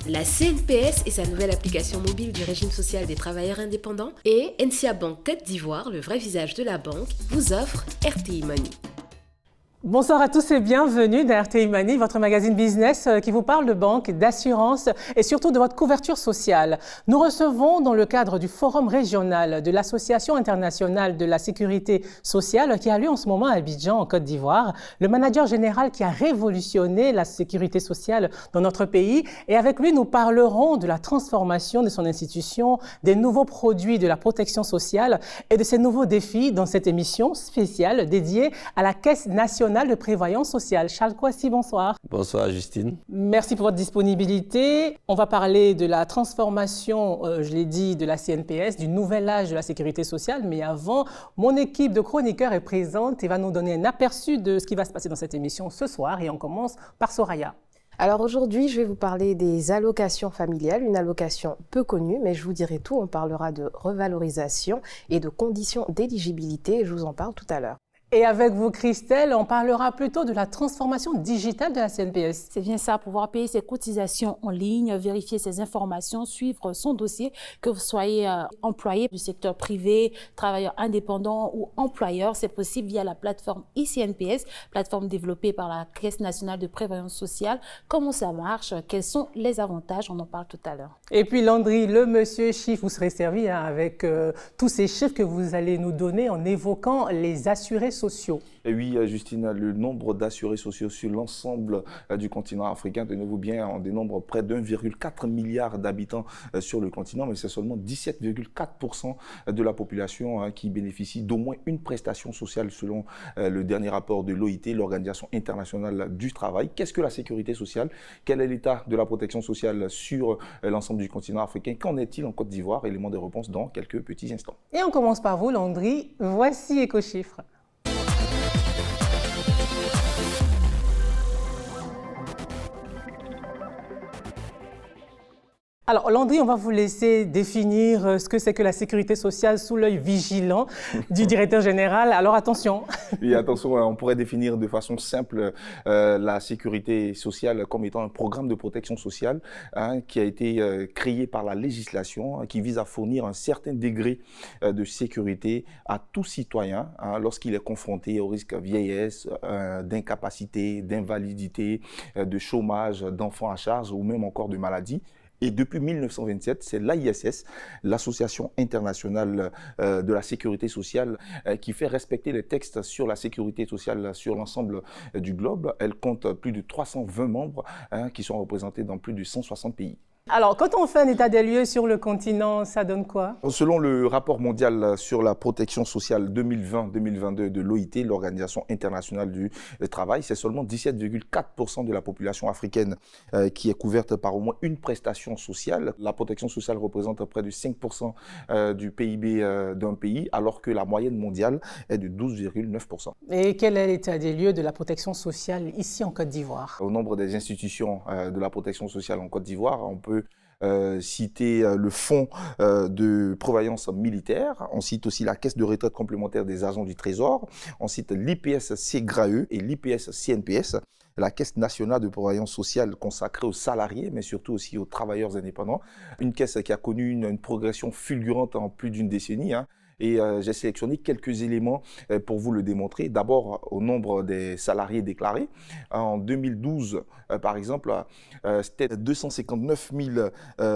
la CNPS et sa nouvelle application mobile du régime social des travailleurs indépendants et NCA Bank Côte d'Ivoire, le vrai visage de la banque, vous offre RTI Money. Bonsoir à tous et bienvenue dans RTI Money, votre magazine business qui vous parle de banque, d'assurance et surtout de votre couverture sociale. Nous recevons dans le cadre du forum régional de l'Association internationale de la sécurité sociale qui a lieu en ce moment à Abidjan en Côte d'Ivoire, le manager général qui a révolutionné la sécurité sociale dans notre pays. Et avec lui, nous parlerons de la transformation de son institution, des nouveaux produits de la protection sociale et de ces nouveaux défis dans cette émission spéciale dédiée à la Caisse nationale de prévoyance sociale. Charles Kouassi, bonsoir. Bonsoir Justine. Merci pour votre disponibilité. On va parler de la transformation, je l'ai dit, de la CNPS, du nouvel âge de la sécurité sociale. Mais avant, mon équipe de chroniqueurs est présente et va nous donner un aperçu de ce qui va se passer dans cette émission ce soir. Et on commence par Soraya. Alors aujourd'hui, je vais vous parler des allocations familiales, une allocation peu connue, mais je vous dirai tout. On parlera de revalorisation et de conditions d'éligibilité. Je vous en parle tout à l'heure. Et avec vous, Christelle, on parlera plutôt de la transformation digitale de la CNPS. C'est bien ça, pouvoir payer ses cotisations en ligne, vérifier ses informations, suivre son dossier, que vous soyez employé du secteur privé, travailleur indépendant ou employeur. C'est possible via la plateforme ICNPS, plateforme développée par la Caisse nationale de prévoyance sociale. Comment ça marche? Quels sont les avantages? On en parle tout à l'heure. Et puis Landry, le monsieur chiffre, vous serez servi avec tous ces chiffres que vous allez nous donner en évoquant les assurés sociaux. Et oui, Justine, le nombre d'assurés sociaux sur l'ensemble du continent africain, tenez-vous bien, on dénombre près d'1,4 milliard d'habitants sur le continent, mais c'est seulement 17,4% de la population qui bénéficie d'au moins une prestation sociale selon le dernier rapport de l'OIT, l'Organisation internationale du travail. Qu'est-ce que la sécurité sociale? Quel est l'état de la protection sociale sur l'ensemble du continent africain? Qu'en est-il en Côte d'Ivoire? Élément de réponse dans quelques petits instants. Et on commence par vous, Landry. Voici EcoChiffres. Alors, Landry, on va vous laisser définir ce que c'est que la sécurité sociale sous l'œil vigilant du directeur général. Alors, attention. Oui, attention, on pourrait définir de façon simple la sécurité sociale comme étant un programme de protection sociale qui a été créé par la législation, qui vise à fournir un certain degré de sécurité à tout citoyen lorsqu'il est confronté au risque de vieillesse, d'incapacité, d'invalidité, de chômage, d'enfants à charge ou même encore de maladie. Et depuis 1927, c'est l'AISS, l'Association internationale de la sécurité sociale, qui fait respecter les textes sur la sécurité sociale sur l'ensemble du globe. Elle compte plus de 320 membres qui sont représentés dans plus de 160 pays. Alors, quand on fait un état des lieux sur le continent, ça donne quoi? Selon le rapport mondial sur la protection sociale 2020-2022 de l'OIT, l'Organisation internationale du travail, c'est seulement 17,4% de la population africaine qui est couverte par au moins une prestation sociale. La protection sociale représente près de 5% du PIB d'un pays, alors que la moyenne mondiale est de 12,9%. Et quel est l'état des lieux de la protection sociale ici en Côte d'Ivoire? Au nombre des institutions de la protection sociale en Côte d'Ivoire, on peut citer le fonds de prévoyance militaire, on cite aussi la caisse de retraite complémentaire des agents du Trésor, on cite l'IPS CGRAE et l'IPS CNPS, la caisse nationale de prévoyance sociale consacrée aux salariés, mais surtout aussi aux travailleurs indépendants. Une caisse qui a connu une progression fulgurante en plus d'une décennie. Et j'ai sélectionné quelques éléments pour vous le démontrer. D'abord, au nombre des salariés déclarés. En 2012, par exemple, c'était 259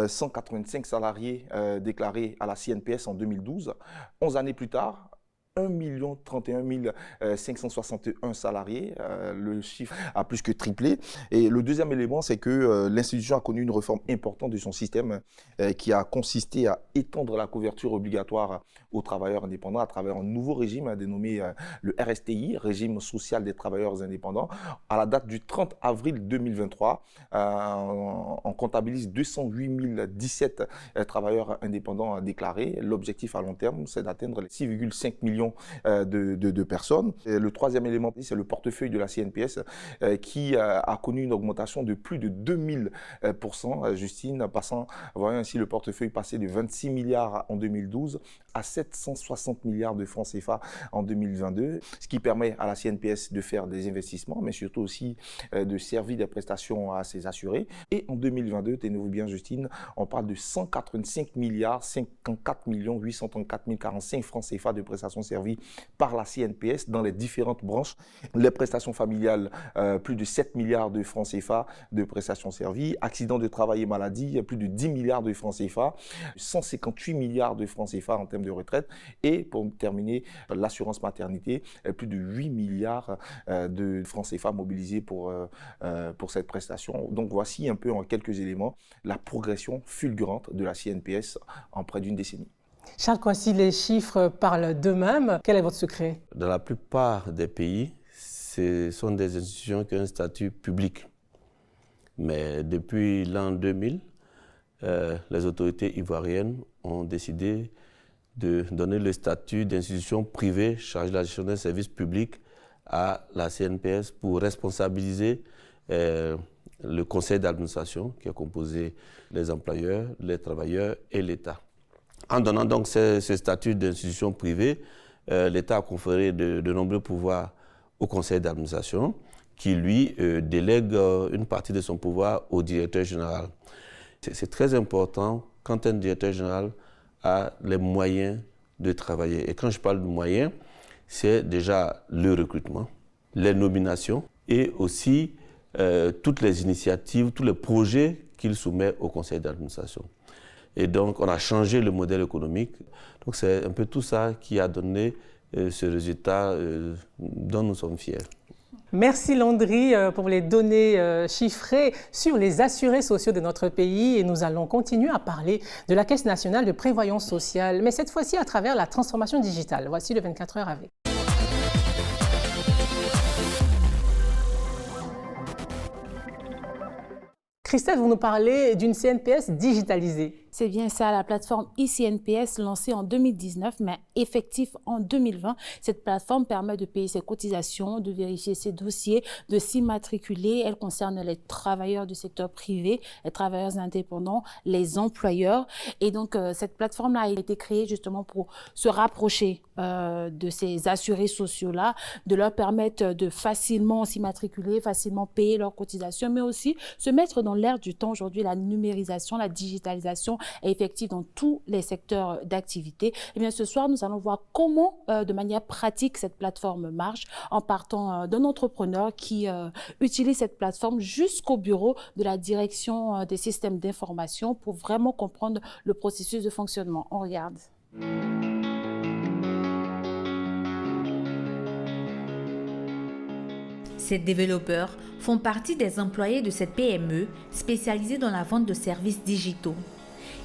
185 salariés déclarés à la CNPS en 2012. 11 années plus tard, 1 31 561 salariés, le chiffre a plus que triplé. Et le deuxième élément, c'est que l'institution a connu une réforme importante de son système qui a consisté à étendre la couverture obligatoire aux travailleurs indépendants à travers un nouveau régime dénommé le RSTI, Régime social des travailleurs indépendants. À la date du 30 avril 2023, on comptabilise 208 017 travailleurs indépendants déclarés. L'objectif à long terme, c'est d'atteindre les 6,5 millions millions de personnes. Et le troisième élément, c'est le portefeuille de la CNPS qui a connu une augmentation de plus de 2000%, Justine, voyant ainsi le portefeuille passer de 26 milliards en 2012 à 760 milliards de francs CFA en 2022, ce qui permet à la CNPS de faire des investissements, mais surtout aussi de servir des prestations à ses assurés. Et en 2022, tenez-vous bien Justine, on parle de 185 milliards 54 834 045 francs CFA de prestations servies par la CNPS dans les différentes branches. Les prestations familiales, plus de 7 milliards de francs CFA de prestations servies. Accidents de travail et maladie, plus de 10 milliards de francs CFA. 158 milliards de francs CFA en termes de retraite. Et pour terminer, l'assurance maternité, plus de 8 milliards de francs CFA mobilisés pour cette prestation. Donc voici un peu en quelques éléments la progression fulgurante de la CNPS en près d'une décennie. Charles Coissy, les chiffres parlent d'eux-mêmes. Quel est votre secret? Dans la plupart des pays, ce sont des institutions qui ont un statut public. Mais depuis l'an 2000, les autorités ivoiriennes ont décidé de donner le statut d'institution privée chargée de la gestion des services publics à la CNPS pour responsabiliser le conseil d'administration qui est composé des employeurs, les travailleurs et l'État. En donnant donc ce statut d'institution privée, l'État a conféré de nombreux pouvoirs au conseil d'administration qui, lui, délègue une partie de son pouvoir au directeur général. C'est très important quand un directeur général a les moyens de travailler. Et quand je parle de moyens, c'est déjà le recrutement, les nominations et aussi toutes les initiatives, tous les projets qu'il soumet au conseil d'administration. Et donc, on a changé le modèle économique. Donc, c'est un peu tout ça qui a donné ce résultat dont nous sommes fiers. Merci Landry pour les données chiffrées sur les assurés sociaux de notre pays. Et nous allons continuer à parler de la Caisse nationale de prévoyance sociale, mais cette fois-ci à travers la transformation digitale. Voici le 24 heures avec. Christelle, vous nous parlez d'une CNPS digitalisée. C'est bien ça, la plateforme ICNPS lancée en 2019, mais effective en 2020. Cette plateforme permet de payer ses cotisations, de vérifier ses dossiers, de s'immatriculer. Elle concerne les travailleurs du secteur privé, les travailleurs indépendants, les employeurs. Et donc, cette plateforme-là a été créée justement pour se rapprocher de ces assurés sociaux-là, de leur permettre de facilement s'immatriculer, facilement payer leurs cotisations, mais aussi se mettre dans l'ère du temps. Aujourd'hui, la numérisation, la digitalisation est effective dans tous les secteurs d'activité. Et bien, ce soir, nous allons voir comment, de manière pratique, cette plateforme marche en partant d'un entrepreneur qui utilise cette plateforme jusqu'au bureau de la direction des systèmes d'information pour vraiment comprendre le processus de fonctionnement. On regarde. Ces développeurs font partie des employés de cette PME spécialisée dans la vente de services digitaux.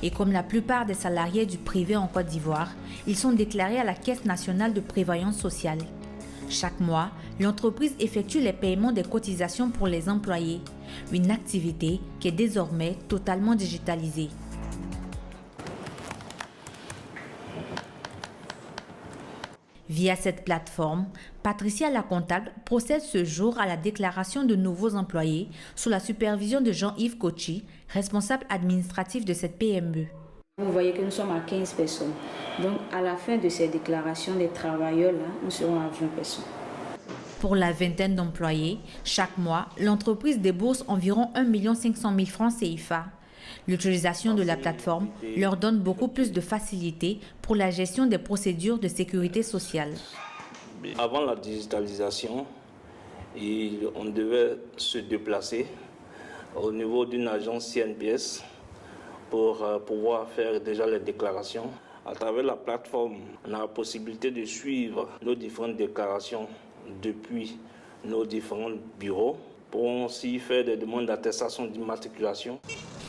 Et comme la plupart des salariés du privé en Côte d'Ivoire, ils sont déclarés à la Caisse nationale de prévoyance sociale. Chaque mois, l'entreprise effectue les paiements des cotisations pour les employés, une activité qui est désormais totalement digitalisée. Via cette plateforme, Patricia la comptable procède ce jour à la déclaration de nouveaux employés sous la supervision de Jean-Yves Kochi, responsable administratif de cette PME. Vous voyez que nous sommes à 15 personnes. Donc à la fin de ces déclarations des travailleurs-là, nous serons à 20 personnes. Pour la vingtaine d'employés, chaque mois, l'entreprise débourse environ 1 500 000 francs CFA. L'utilisation de la plateforme leur donne beaucoup plus de facilité pour la gestion des procédures de sécurité sociale. Avant la digitalisation, on devait se déplacer au niveau d'une agence CNPS pour pouvoir faire déjà les déclarations. À travers la plateforme, on a la possibilité de suivre nos différentes déclarations depuis nos différents bureaux pour aussi faire des demandes d'attestation d'immatriculation.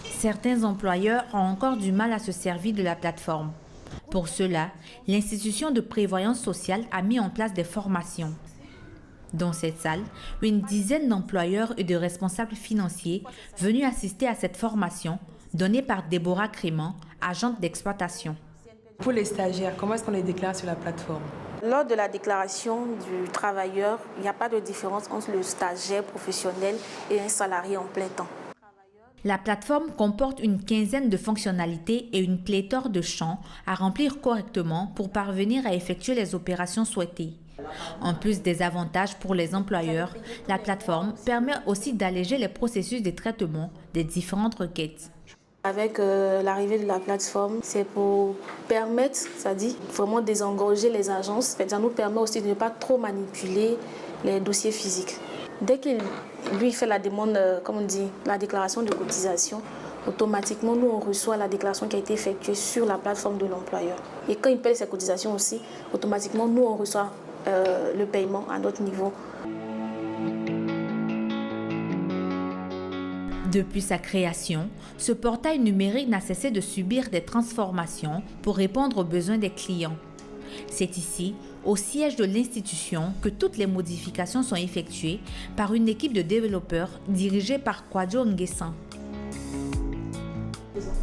Certains employeurs ont encore du mal à se servir de la plateforme. Pour cela, l'institution de prévoyance sociale a mis en place des formations. Dans cette salle, une dizaine d'employeurs et de responsables financiers venus assister à cette formation donnée par Déborah Crément, agente d'exploitation. Pour les stagiaires, comment est-ce qu'on les déclare sur la plateforme ? Lors de la déclaration du travailleur, il n'y a pas de différence entre le stagiaire professionnel et un salarié en plein temps. La plateforme comporte une quinzaine de fonctionnalités et une pléthore de champs à remplir correctement pour parvenir à effectuer les opérations souhaitées. En plus des avantages pour les employeurs, la plateforme permet aussi d'alléger les processus de traitement des différentes requêtes. Avec l'arrivée de la plateforme, c'est pour permettre, c'est-à-dire vraiment désengorger les agences. Ça nous permet aussi de ne pas trop manipuler les dossiers physiques. Dès qu'il lui fait la demande, comme on dit, la déclaration de cotisation, automatiquement, nous, on reçoit la déclaration qui a été effectuée sur la plateforme de l'employeur. Et quand il paye ses cotisations aussi, automatiquement, nous, on reçoit le paiement à notre niveau. Depuis sa création, ce portail numérique n'a cessé de subir des transformations pour répondre aux besoins des clients. C'est ici, au siège de l'institution, que toutes les modifications sont effectuées par une équipe de développeurs dirigée par Kwadjo Nguessan.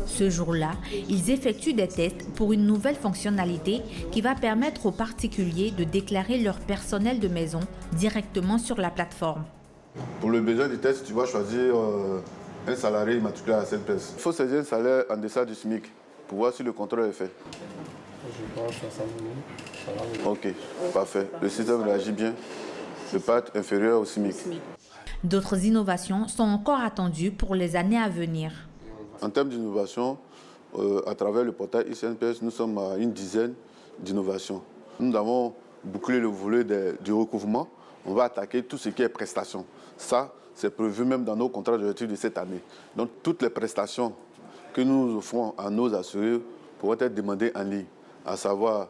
Ce jour-là, ils effectuent des tests pour une nouvelle fonctionnalité qui va permettre aux particuliers de déclarer leur personnel de maison directement sur la plateforme. Pour le besoin du test, tu vas choisir un salarié immatriculé à la CNPS. Il faut saisir un salaire en deçà du SMIC pour voir si le contrôle est fait. Je pense 500 000. Ok, parfait. Le système réagit bien. Ne pas être inférieur au SMIC. D'autres innovations sont encore attendues pour les années à venir. En termes d'innovation, à travers le portail ICNPS, nous sommes à une dizaine d'innovations. Nous avons bouclé le volet du recouvrement. On va attaquer tout ce qui est prestations. Ça, c'est prévu même dans nos contrats d'objectifs de cette année. Donc, toutes les prestations que nous offrons à nos assurés pourront être demandées en ligne, à savoir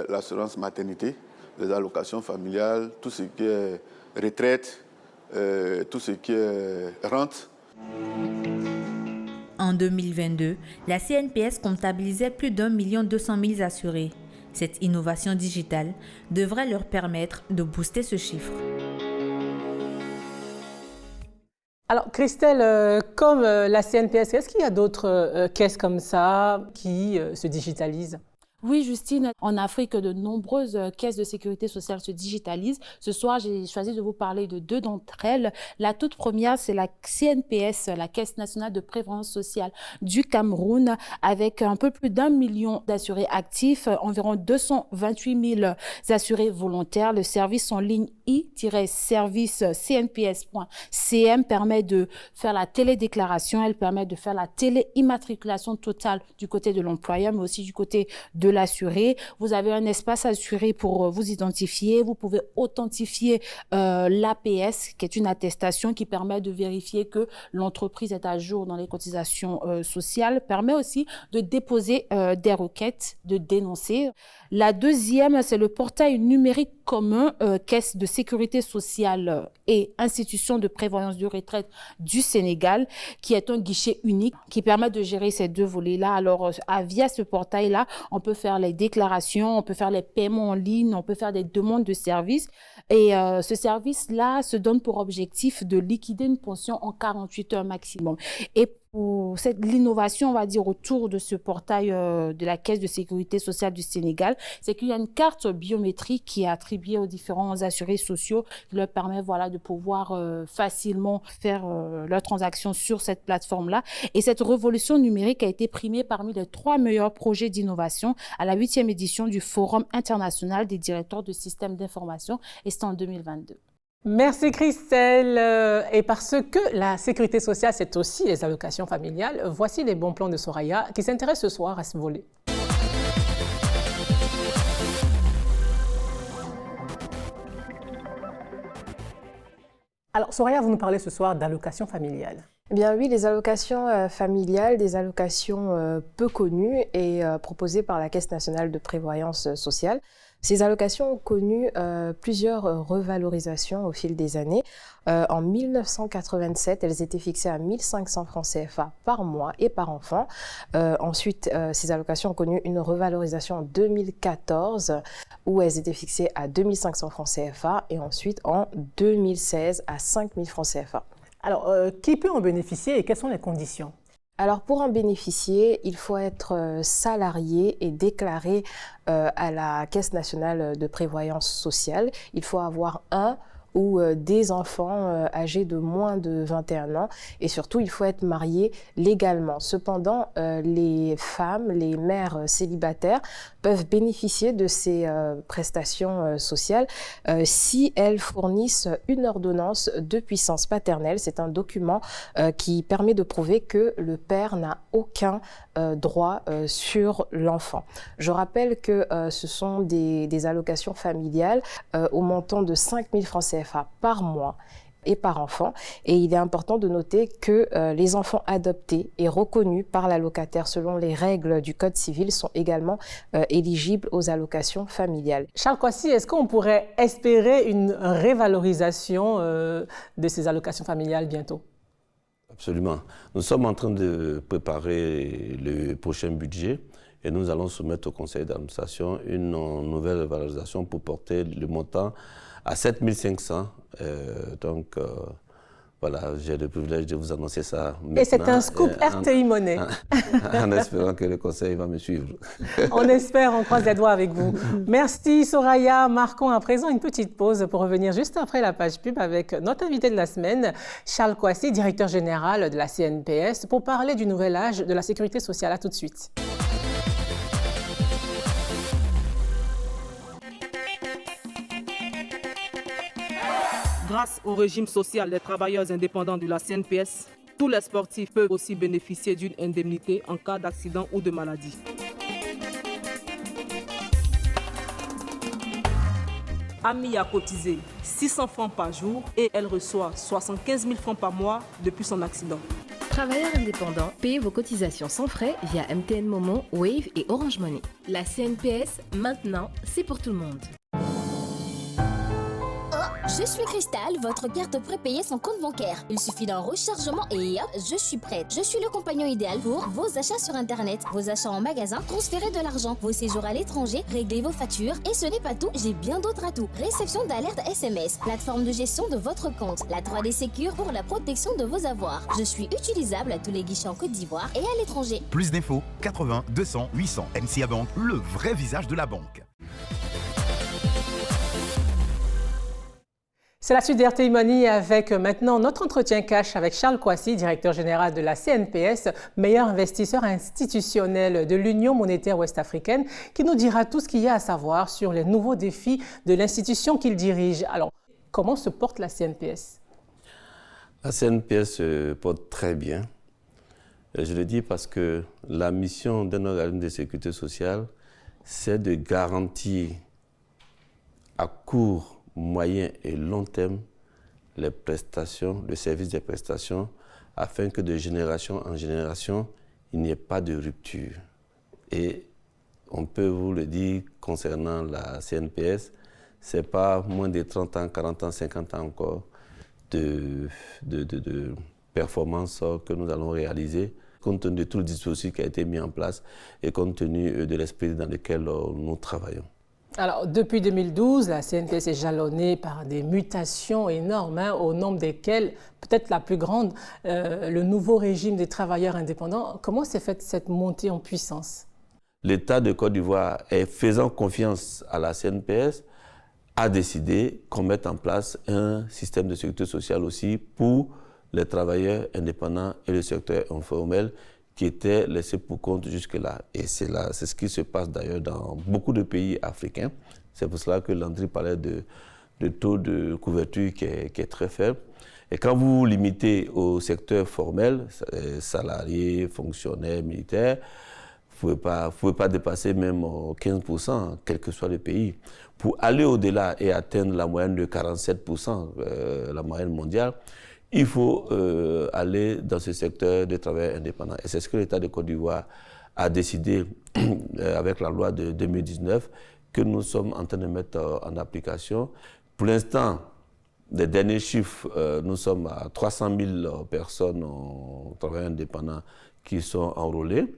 l'assurance maternité, les allocations familiales, tout ce qui est retraite, tout ce qui est rente. En 2022, la CNPS comptabilisait plus d'1 200 000 assurés. Cette innovation digitale devrait leur permettre de booster ce chiffre. Alors Christelle, comme la CNPS, est-ce qu'il y a d'autres caisses comme ça qui se digitalisent ? Oui, Justine, en Afrique, de nombreuses caisses de sécurité sociale se digitalisent. Ce soir, j'ai choisi de vous parler de deux d'entre elles. La toute première, c'est la CNPS, la Caisse nationale de prévoyance sociale du Cameroun, avec un peu plus d'1 million d'assurés actifs, environ 228 000 assurés volontaires. Le service en ligne i-service-cnps.cm permet de faire la télédéclaration, elle permet de faire la téléimmatriculation totale du côté de l'employeur, mais aussi du côté de l'assuré. Vous avez un espace assuré pour vous identifier. Vous pouvez authentifier l'APS, qui est une attestation qui permet de vérifier que l'entreprise est à jour dans les cotisations sociales. Permet aussi de déposer des requêtes, de dénoncer. La deuxième, c'est le portail numérique commun Caisse de sécurité sociale et institution de prévoyance de retraite du Sénégal, qui est un guichet unique qui permet de gérer ces deux volets-là. Alors, via ce portail-là, on peut faire les déclarations, on peut faire les paiements en ligne, on peut faire des demandes de services. Et ce service-là se donne pour objectif de liquider une pension en 48 heures maximum. Et pour l'innovation, on va dire, autour de ce portail de la Caisse de sécurité sociale du Sénégal, c'est qu'il y a une carte biométrique qui est attribuée aux différents assurés sociaux qui leur permet de pouvoir facilement faire leurs transactions sur cette plateforme-là. Et cette révolution numérique a été primée parmi les 3 meilleurs projets d'innovation à la 8e édition du Forum international des directeurs de systèmes d'information, et c'est en 2022. Merci Christelle. Et parce que la sécurité sociale, c'est aussi les allocations familiales, voici les bons plans de Soraya qui s'intéresse ce soir à ce volet. Alors Soraya, vous nous parlez ce soir d'allocations familiales. Eh bien oui, les allocations familiales, des allocations peu connues et proposées par la Caisse nationale de prévoyance sociale. Ces allocations ont connu plusieurs revalorisations au fil des années. En 1987, elles étaient fixées à 1 500 francs CFA par mois et par enfant. Ensuite, ces allocations ont connu une revalorisation en 2014 où elles étaient fixées à 2 500 francs CFA et ensuite en 2016 à 5 000 francs CFA. Alors, qui peut en bénéficier et quelles sont les conditions ? Alors pour en bénéficier, il faut être salarié et déclaré à la Caisse nationale de prévoyance sociale. Il faut avoir un ou des enfants âgés de moins de 21 ans et surtout il faut être marié légalement. Cependant, les femmes, les mères célibataires peuvent bénéficier de ces prestations sociales si elles fournissent une ordonnance de puissance paternelle. C'est un document qui permet de prouver que le père n'a aucun droit sur l'enfant. Je rappelle que ce sont des allocations familiales au montant de 5 000 francs CFA par mois et par enfant. Et il est important de noter que les enfants adoptés et reconnus par l'allocataire selon les règles du Code civil sont également éligibles aux allocations familiales. Charles Kouassi, est-ce qu'on pourrait espérer une révalorisation de ces allocations familiales bientôt? Absolument. Nous sommes en train de préparer le prochain budget et nous allons soumettre au conseil d'administration une nouvelle valorisation pour porter le montant à 7 500. Voilà, j'ai le privilège de vous annoncer ça maintenant. Et c'est un scoop RTI Money. En espérant que le conseil va me suivre. On espère, on croise les doigts avec vous. Merci Soraya. Marquons à présent une petite pause pour revenir juste après la page pub avec notre invité de la semaine, Charles Kouassi, directeur général de la CNPS, pour parler du nouvel âge de la sécurité sociale. À tout de suite. Grâce au régime social des travailleurs indépendants de la CNPS, tous les sportifs peuvent aussi bénéficier d'une indemnité en cas d'accident ou de maladie. Ami a cotisé 600 francs par jour et elle reçoit 75 000 francs par mois depuis son accident. Travailleurs indépendants, payez vos cotisations sans frais via MTN Momo, Wave et Orange Money. La CNPS, maintenant, c'est pour tout le monde. Je suis Cristal, votre carte prépayée sans compte bancaire. Il suffit d'un rechargement et hop, je suis prête. Je suis le compagnon idéal pour vos achats sur Internet, vos achats en magasin, transférer de l'argent, vos séjours à l'étranger, régler vos factures. Et ce n'est pas tout, j'ai bien d'autres atouts. Réception d'alerte SMS, plateforme de gestion de votre compte, la 3D Secure pour la protection de vos avoirs. Je suis utilisable à tous les guichets en Côte d'Ivoire et à l'étranger. Plus d'infos, 80 200 800. NCA Bank, le vrai visage de la banque. C'est la suite d'RTI Money avec maintenant notre entretien cash avec Charles Kouassi, directeur général de la CNPS, meilleur investisseur institutionnel de l'Union monétaire ouest-africaine, qui nous dira tout ce qu'il y a à savoir sur les nouveaux défis de l'institution qu'il dirige. Alors, comment se porte la CNPS? La CNPS se porte très bien. Je le dis parce que la mission d'un organisme de sécurité sociale, c'est de garantir à court, moyen et long terme les prestations, le service des prestations, afin que de génération en génération, il n'y ait pas de rupture. Et on peut vous le dire concernant la CNPS, ce n'est pas moins de 30 ans, 40 ans, 50 ans encore de performances que nous allons réaliser, compte tenu de tout le dispositif qui a été mis en place et compte tenu de l'esprit dans lequel nous travaillons. Alors, depuis 2012, la CNPS est jalonnée par des mutations énormes, au nombre desquelles, peut-être la plus grande, le nouveau régime des travailleurs indépendants. Comment s'est faite cette montée en puissance? L'État de Côte d'Ivoire, faisant confiance à la CNPS, a décidé qu'on mette en place un système de sécurité sociale aussi pour les travailleurs indépendants et le secteur informel qui étaient laissés pour compte jusque-là. Et c'est ce qui se passe d'ailleurs dans beaucoup de pays africains. C'est pour cela que Landry parlait de taux de couverture qui est très faible. Et quand vous vous limitez au secteur formel, salariés, fonctionnaires, militaires, vous ne pouvez pas dépasser même 15%, quel que soit le pays. Pour aller au-delà et atteindre la moyenne de 47%, la moyenne mondiale, il faut aller dans ce secteur de travail indépendant. Et c'est ce que l'État de Côte d'Ivoire a décidé avec la loi de 2019 que nous sommes en train de mettre en application. Pour l'instant, les derniers chiffres, nous sommes à 300 000 personnes en travail indépendant qui sont enrôlées.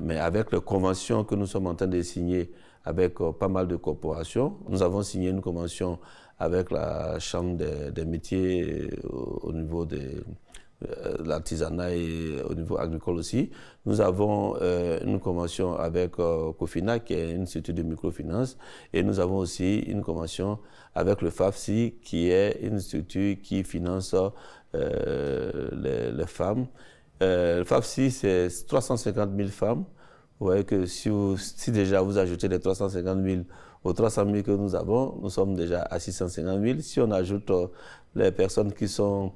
Mais avec les conventions que nous sommes en train de signer avec pas mal de corporations, nous avons signé une convention avec la Chambre des métiers au niveau l'artisanat et au niveau agricole aussi. Nous avons une convention avec Cofina, qui est un institut de microfinance, et nous avons aussi une convention avec le FAFSI, qui est un institut qui finance les femmes. Le FAFSI, c'est 350 000 femmes. Vous voyez que si déjà vous ajoutez les 350 000 aux 300 000 que nous avons, nous sommes déjà à 650 000. Si on ajoute les personnes qui sont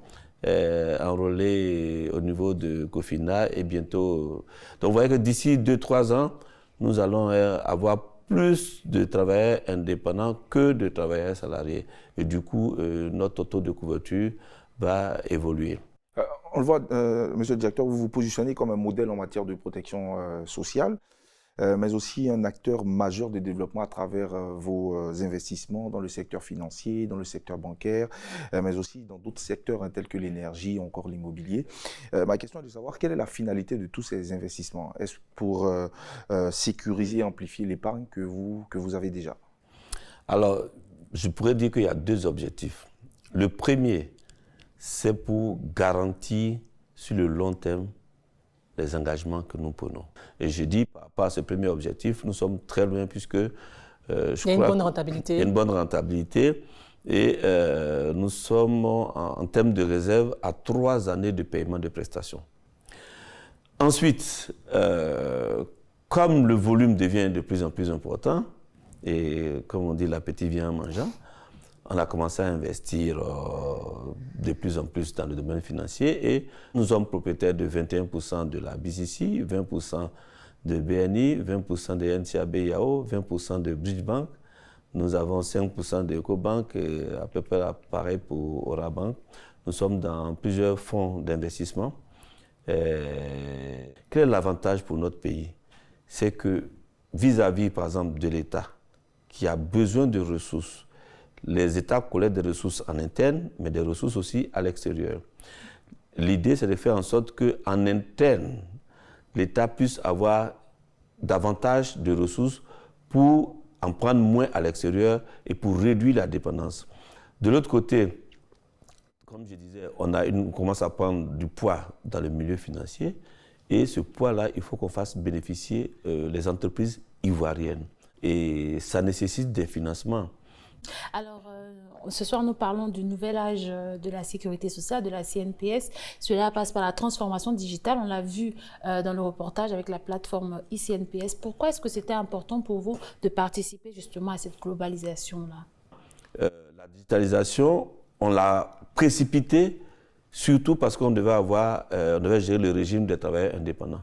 enrôlées au niveau de Cofina et bientôt... Donc vous voyez que d'ici 2-3 ans, nous allons avoir plus de travailleurs indépendants que de travailleurs salariés. Et du coup, notre taux de couverture va évoluer. On le voit, monsieur le directeur, vous vous positionnez comme un modèle en matière de protection sociale, mais aussi un acteur majeur de développement à travers vos investissements dans le secteur financier, dans le secteur bancaire, mais aussi dans d'autres secteurs tels que l'énergie, encore l'immobilier. Ma question est de savoir quelle est la finalité de tous ces investissements. Est-ce pour sécuriser et amplifier l'épargne que vous avez déjà? Alors, je pourrais dire qu'il y a 2 objectifs. Le premier, c'est pour garantir sur le long terme les engagements que nous prenons. Et je dis, par rapport à ce premier objectif, nous sommes très loin puisque il y a une bonne rentabilité. Il y a une bonne rentabilité et nous sommes en termes de réserve à 3 années de paiement de prestations. Ensuite, comme le volume devient de plus en plus important, et comme on dit, l'appétit vient en mangeant, on a commencé à investir de plus en plus dans le domaine financier et nous sommes propriétaires de 21% de la BCC, 20% de BNI, 20% de NCAB Yao, 20% de Bridgebank. Nous avons 5% de EcoBank et à peu près pareil pour Orabank. Nous sommes dans plusieurs fonds d'investissement. Quel est l'avantage pour notre pays? C'est que vis-à-vis, par exemple, de l'État, qui a besoin de ressources, les États collectent des ressources en interne, mais des ressources aussi à l'extérieur. L'idée, c'est de faire en sorte qu'en interne, l'État puisse avoir davantage de ressources pour en prendre moins à l'extérieur et pour réduire la dépendance. De l'autre côté, comme je disais, on commence à prendre du poids dans le milieu financier et ce poids-là, il faut qu'on fasse bénéficier les entreprises ivoiriennes. Et ça nécessite des financements. Alors, ce soir, nous parlons du nouvel âge de la sécurité sociale, de la CNPS. Cela passe par la transformation digitale. On l'a vu dans le reportage avec la plateforme ICNPS. Pourquoi est-ce que c'était important pour vous de participer justement à cette globalisation-là? La digitalisation, on l'a précipitée surtout parce qu'on devait gérer le régime des travailleurs indépendants.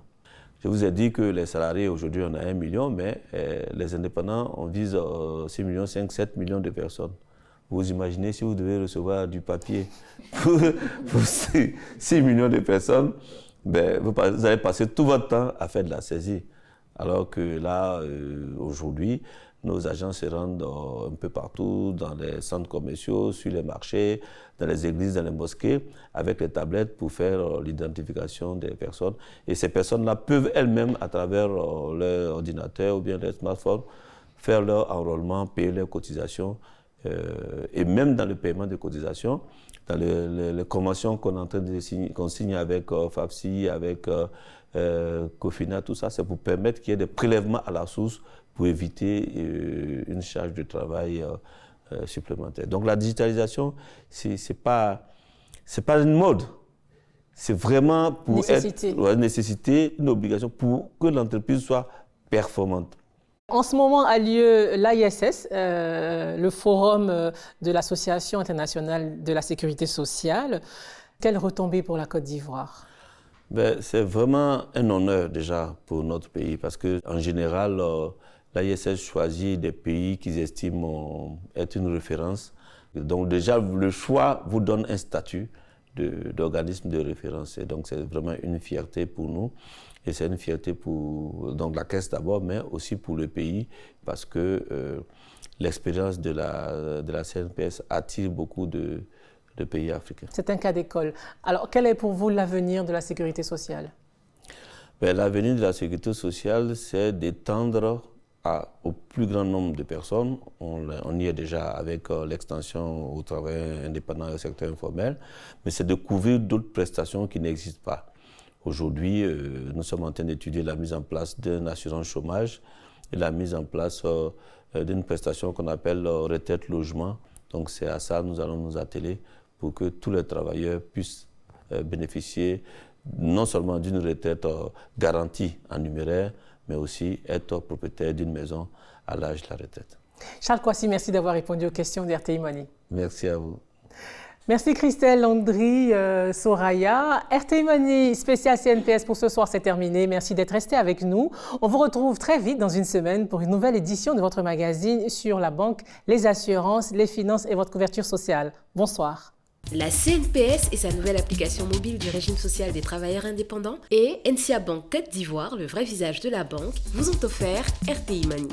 Je vous ai dit que les salariés, aujourd'hui, on a 1 million, mais les indépendants, on vise 6 millions, 5, 7 millions de personnes. Vous imaginez si vous devez recevoir du papier pour 6 millions de personnes, ben, vous allez passer tout votre temps à faire de la saisie. Alors que là, aujourd'hui, nos agents se rendent un peu partout, dans les centres commerciaux, sur les marchés, dans les églises, dans les mosquées, avec les tablettes pour faire l'identification des personnes. Et ces personnes-là peuvent elles-mêmes, à travers leur ordinateur ou bien leur smartphone, faire leur enrôlement, payer leurs cotisations. Et même dans le paiement des cotisations, dans les conventions qu'on est en train de signer, qu'on signe avec FAFSI, avec Cofina, tout ça, c'est pour permettre qu'il y ait des prélèvements à la source pour éviter une charge de travail supplémentaire. Donc la digitalisation, c'est pas une mode, c'est vraiment pour être une nécessité, une obligation pour que l'entreprise soit performante. En ce moment a lieu l'AISS, le forum de l'Association internationale de la sécurité sociale. Quelle retombée pour la Côte d'Ivoire? C'est vraiment un honneur déjà pour notre pays parce qu'en général, l'AISS choisit des pays qu'ils estiment être une référence. Donc déjà, le choix vous donne un statut d'organisme de référence. Et donc c'est vraiment une fierté pour nous. Et c'est une fierté pour donc la Caisse d'abord, mais aussi pour le pays, parce que l'expérience de la CNPS attire beaucoup de pays africains. C'est un cas d'école. Alors, quel est pour vous l'avenir de la sécurité sociale? L'avenir de la sécurité sociale, c'est d'étendre au plus grand nombre de personnes. On y est déjà avec l'extension au travail indépendant et au secteur informel, mais c'est de couvrir d'autres prestations qui n'existent pas. Aujourd'hui, nous sommes en train d'étudier la mise en place d'une assurance chômage et la mise en place d'une prestation qu'on appelle retraite logement. Donc c'est à ça que nous allons nous atteler pour que tous les travailleurs puissent bénéficier non seulement d'une retraite garantie en numéraire, mais aussi être propriétaire d'une maison à l'âge de la retraite. Charles Kouassi, merci d'avoir répondu aux questions d'RTI Money. Merci à vous. Merci Christelle, Landry, Soraya. RTI Money spécial CNPS pour ce soir, c'est terminé. Merci d'être resté avec nous. On vous retrouve très vite dans une semaine pour une nouvelle édition de votre magazine sur la banque, les assurances, les finances et votre couverture sociale. Bonsoir. La CNPS et sa nouvelle application mobile du régime social des travailleurs indépendants et NCA Bank Côte d'Ivoire, le vrai visage de la banque, vous ont offert RTI Money.